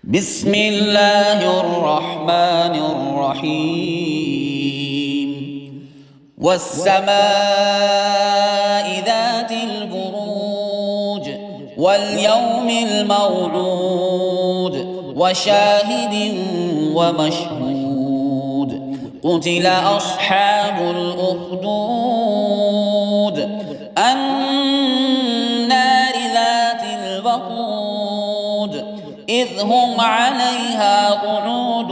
بسم الله الرحمن الرحيم والسماء ذات البروج واليوم الموعود وشاهد ومشهود قتل أصحاب الأخدود النار ذات الوقود إذ هم عليها قعود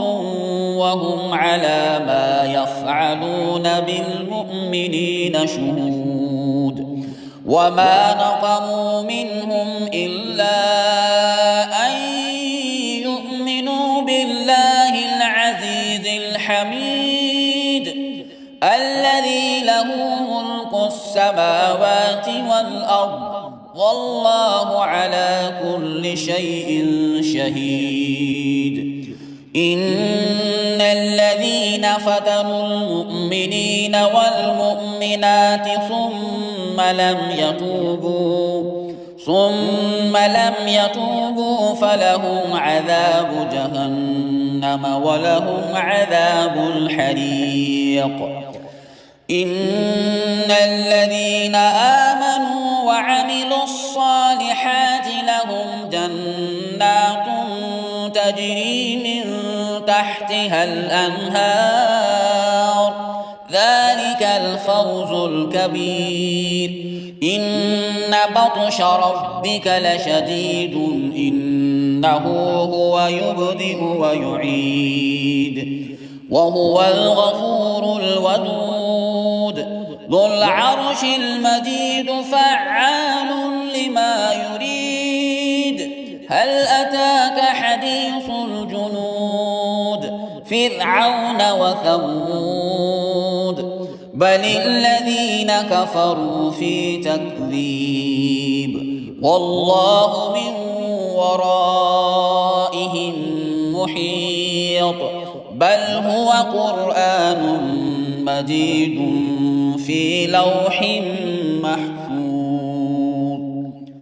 وهم على ما يفعلون بالمؤمنين شهود وما نقموا منهم إلا أن يؤمنوا بالله العزيز الحميد الذي له ملك السماوات والأرض والله على كل شيء شهيد إن الذين فتنوا المؤمنين والمؤمنات ثم لم يتوبوا فلهم عذاب جهنم ولهم عذاب الحريق إن الذين آمنوا وعملوا الصالحات لهم جنات تجري من تحتها الأنهار ذلك الفوز الكبير إن بطش ربك لشديد إنه هو يبدئ ويعيد وهو الغفور الودود ذو العرش المجيد فعال لما يريد هل أتاك حديث الجنود فرعون وثمود بل الذين كفروا في تكذيب والله من ورائهم محيط بل هو قرآن مجيد في لوح محفوظ